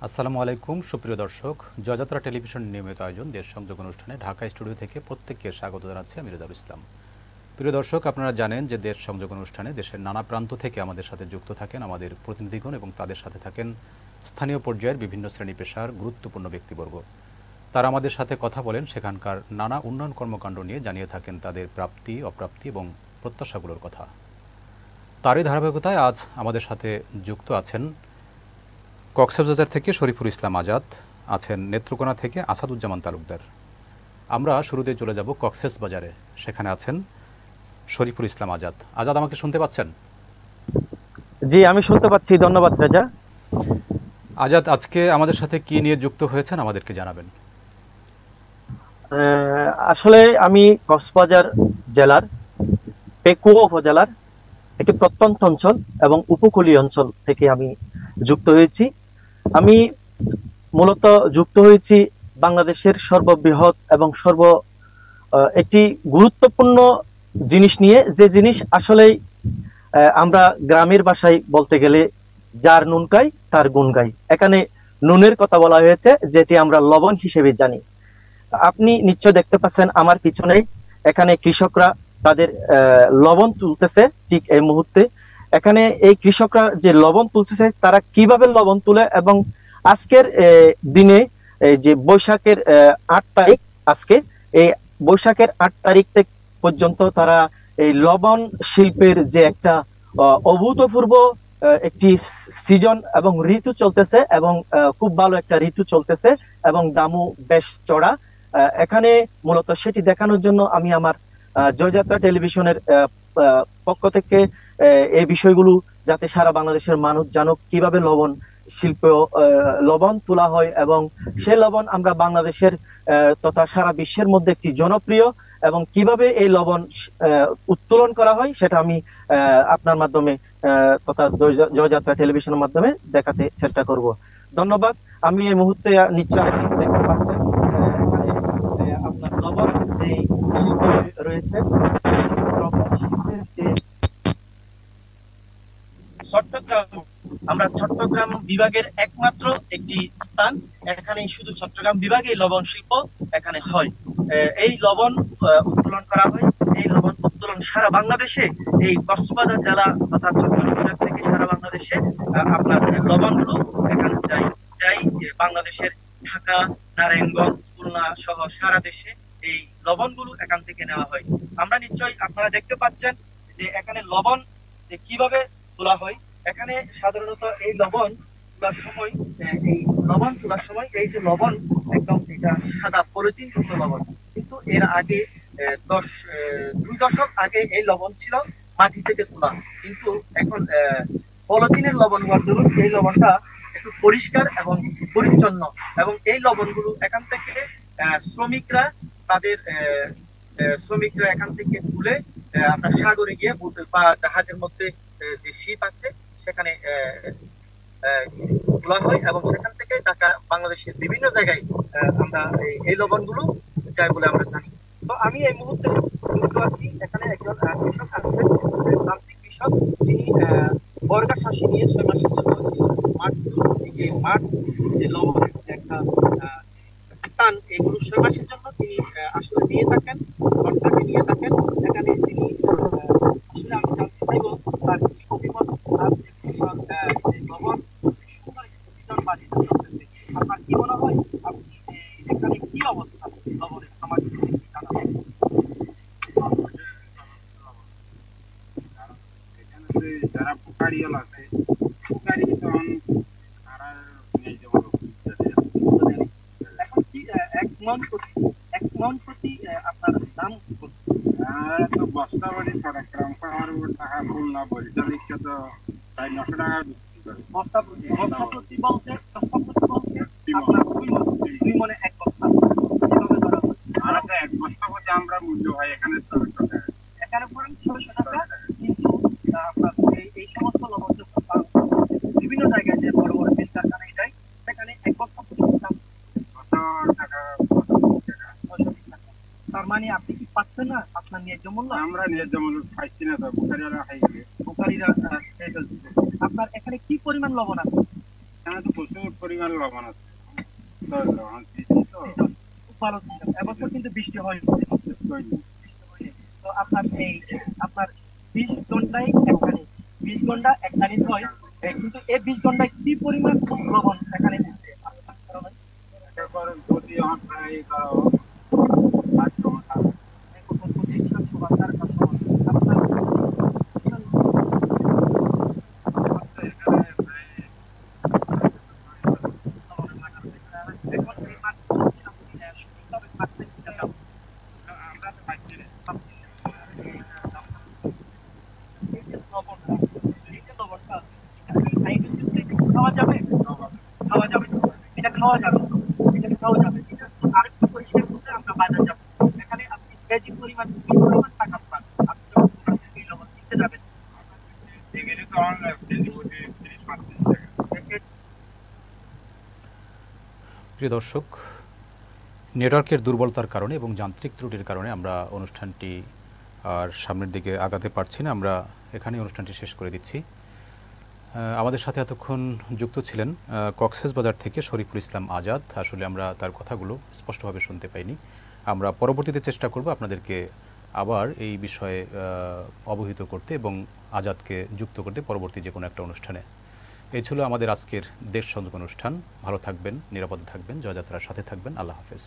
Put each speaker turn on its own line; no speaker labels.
আসসালামু আলাইকুম সুপ্রিয় দর্শক, জয়যাত্রা টেলিভিশন নিয়মিত আয়োজন দেশ সংযোগ অনুষ্ঠানে ঢাকা স্টুডিও থেকে প্রত্যেককে স্বাগত জানাচ্ছি আমি রেজাউল ইসলাম। প্রিয় দর্শক, আপনারা জানেন যে দেশ সংযোগ অনুষ্ঠানে দেশের নানা প্রান্ত থেকে আমাদের সাথে যুক্ত থাকেন আমাদের প্রতিনিধিগণ এবং তাদের সাথে থাকেন স্থানীয় পর্যায়ের বিভিন্ন শ্রেণী পেশার গুরুত্বপূর্ণ ব্যক্তিবর্গ। তারা আমাদের সাথে কথা বলেন সেখানকার নানা উন্নয়ন কর্মকাণ্ড নিয়ে, জানিয়ে থাকেন তাদের প্রাপ্তি অপ্রাপ্তি এবং প্রত্যাশাগুলোর কথা। তারই ধারাবাহিকতায় আজ আমাদের সাথে যুক্ত আছেন কক্সবাজার থেকে শরীফুল ইসলাম আজাদ, আছেন নেত্রকোনা থেকে আসাদুজ্জামান তালুকদার। আমরা শুরুতে চলে যাব কক্সবাজারে, সেখানে আছেন শরীফুল ইসলাম আজাদ। আজাদ, আমাকে শুনতে পাচ্ছেন?
জি, আমি শুনতে পাচ্ছি, ধন্যবাদ রেজা।
আজাদ, আজকে আমাদের সাথে কি নিয়ে যুক্ত হয়েছেন আমাদেরকে জানাবেন।
আসলে আমি কক্সবাজার জেলার পেকুয়া উপজেলার একটি প্রত্যন্ত অঞ্চল এবং উপকূলীয় অঞ্চল থেকে আমি যুক্ত হয়েছি। আমি মূলত যুক্ত হয়েছি বাংলাদেশের সর্ববৃহৎ এবং একটি গুরুত্বপূর্ণ জিনিস নিয়ে, যে জিনিস আসলেই আমরা গ্রামের ভাষায় বলতে গেলে যার নুন গাই তার গুণ গাই। এখানে নুনের কথা বলা হয়েছে, যেটি আমরা লবণ হিসেবে জানি। আপনি নিশ্চয় দেখতে পাচ্ছেন আমার পিছনে, এখানে কৃষকরা তাদের লবণ তুলতেছে ঠিক এই মুহূর্তে। এখানে এই কৃষকরা যে লবণ তুলতেছে, তারা কিভাবে লবণ তুলে এবং আজকের দিনে যে বৈশাখের ৮ তারিখ, আজকে এই বৈশাখের ৮ তারিখ থেকে পর্যন্ত তারা এই লবণ শিল্পের যে একটা অভূতপূর্ব একটি সিজন এবং ঋতু চলতেছে, এবং খুব ভালো একটা ঋতু চলতেছে এবং দামও বেশ চড়া। এখানে মূলত সেটি দেখানোর জন্য আমি আমার জয়যাত্রা টেলিভিশনের পক্ষ থেকে এই বিষয়গুলো যাতে সারা বাংলাদেশের মানুষ জানুক কিভাবে লবণ শিল্প লবণ তোলা হয়, এবং সে লবণ আমরা বাংলাদেশের তথা সারা বিশ্বের মধ্যে একটি জনপ্রিয়, এবং কিভাবে এই লবণ উত্তোলন করা হয় সেটা আমি আপনার মাধ্যমে তথা জয়যাত্রা টেলিভিশনের মাধ্যমে দেখাতে চেষ্টা করব। ধন্যবাদ। আমি এই মুহূর্তে নিশ্চয় দেখতে পাচ্ছেন এখানে আপনার লবণ যে শিল্প রয়েছে, লবণ শিল্পের যে চট্টগ্রাম, আমরা চট্টগ্রাম বিভাগের একমাত্র একটি স্থান, এখানে শুধু চট্টগ্রাম বিভাগে লবণ শিল্প এখানে হয়। এই লবণ উত্তোলন করা হয়। এই লবণ উত্তোলন সারা বাংলাদেশে, এই কক্সবাজার জেলা তথা চট্টগ্রাম বিভাগ থেকে সারা বাংলাদেশে আপনার লবণগুলো এখানে যাই বাংলাদেশের ঢাকা, নারায়ণগঞ্জ, খুলনা সহ সারা দেশে এই লবণগুলো এখান থেকে নেওয়া হয়। আমরা নিশ্চয়ই আপনারা দেখতে পাচ্ছেন যে এখানে লবণ যে কিভাবে তোলা হয়। এখানে সাধারণত এই লবণ তোলার সময়, এই লবণ তোলার সময় এই যে লবণ একদম এটা সাদা পলিথিন যুক্ত লবণ, কিন্তু এর আগে 2 দশক আগে এই লবণ ছিল মাটি থেকে তোলা, কিন্তু এখন পলিথিনের লবণ হওয়ার দরুন এই লবণটা একটু পরিষ্কার এবং পরিচ্ছন্ন, এবং এই লবণগুলো এখান থেকে শ্রমিকরা তাদের শ্রমিকরা এখান থেকে তুলে আপনার সাগরে গিয়ে বা জাহাজের মধ্যে যে শিপ আছে সেখানে তোলা হয়, এবং সেখান থেকে ঢাকা বাংলাদেশের বিভিন্ন জায়গায় আমরা এই লবণগুলো যাই বলে আমরা জানি। তো আমি এই মুহূর্তে যুক্ত আছি, এখানে একজন কৃষক আছেন, প্রান্তিক কৃষক, যিনি বর্গা শাসি নিয়ে 6 মাসের জন্য এই যে মাঠ যে লবণের যে একটা স্থান, এগুলো 6 মাসের জন্য তিনি আসলে নিয়ে থাকেন, কন্ট্রাক্টে নিয়ে থাকেন। এখানে তিনি আসলে আমি জানতে চাইবো তার কি অভিমত। আজ এই লবণ সুন্দর সিজন বা ঋতু চলতেছে, আপনার কি মনে হয়, আপনি এখানে কি অবস্থা লবণের আমার কি জানাবেন?
যারা পুকারি আছে, পুকারি তখন
এখন কি এক মন প্রতি আপনার দাম
তো বস্তা বাড়ি চট্টগ্রাম পাওয়ার টাকা ফুল না বলি তালিকা তো প্রায় 900 টাকা বিক্রি করে।
বস্তা প্রতি বলতে আপনার 2 মনে এক বস্তা কিভাবে ধরা হয়?
আর এক বস্তা প্রতি আমরা মূল্য হয় এখানে 600 টাকা,
এখানে পড়েন 600 টাকা, কিন্তু আপনার এই সমস্ত লবণ যখন বিভিন্ন জায়গায় যে বড় বড় মিল কারখানায় যায়, সেখানে এক বস্তা প্রতি দাম
কত টাকা,
620 টাকা। তার মানে আপনি কি পাচ্ছেন না আপনার ন্যায্য মূল্য?
আমরা ন্যায্য মূল্য পাইছি না, তো বুখারিরা খাইছে,
বুখারীরা খেয়ে ফেলতেছে। আপনার এখানে কি পরিমাণ লবণ আছে?
এখানে তো প্রচুর পরিমাণ লবণ আছে। তো লবণ তো
খুব ভালো ছিল। এবছর কিন্তু বৃষ্টি হয়নি।
হয়নি।
বৃষ্টি হয়নি। তো আপনার 20 ঘন্টায় একখানি, 20 ঘন্টা একখানি হয়। কিন্তু এই 20 ঘন্টায় কি পরিমাণ লবণ সেখানে উঠছে? আপনার ধারণা?
তারপর যদি আমার প্রায় 700 ঘন্টা
প্রতি 700 বা 750 আপনার
এখানে প্রায়
এখন এই মাঠগুলো আপনি সঠিকভাবে পাচ্ছেন কিনা তা
আমরা তো পাচ্ছি না।
পাচ্ছি না। এই যে লবণটা, এই যে লবণটা আছে, এটা কি আইনযুক্ত এটা কি খাওয়া যাবে? খাওয়া যাবে না। এটা খাওয়া যাবে না। এটা খাওয়া যাবে। এটা আরেকটু পরিষ্কার করতে আমরা বাজার যাব। এখানে আপনি কেজি পরিমাণ কি পরিমাণ টাকা পান? আপনি যখন দোকান থেকে এই লবণ কিনতে যাবেন।
এগুলি তো অনলাইন কেজি প্রতি 30-35 টাকা।
প্রিয় দর্শক, নেটওয়ার্কের দুর্বলতার কারণে এবং যান্ত্রিক ত্রুটির কারণে আমরা অনুষ্ঠানটি আর সামনের দিকে আগাতে পারছি না। আমরা এখানেই অনুষ্ঠানটি শেষ করে দিচ্ছি। আমাদের সাথে এতক্ষণ যুক্ত ছিলেন কক্সবাজার থেকে শরীফুল ইসলাম আজাদ। আসলে আমরা তার কথাগুলো স্পষ্টভাবে শুনতে পাইনি। আমরা পরবর্তীতে চেষ্টা করব আপনাদেরকে আবার এই বিষয়ে অবহিত করতে এবং আজাদকে যুক্ত করতে পরবর্তী যে কোনো একটা অনুষ্ঠানে। এই ছিল আমাদের আজকের দেশ সংযোগ অনুষ্ঠান। ভালো থাকবেন, নিরাপদে থাকবেন, জয়যাত্রার সাথে থাকবেন। আল্লাহ হাফেজ।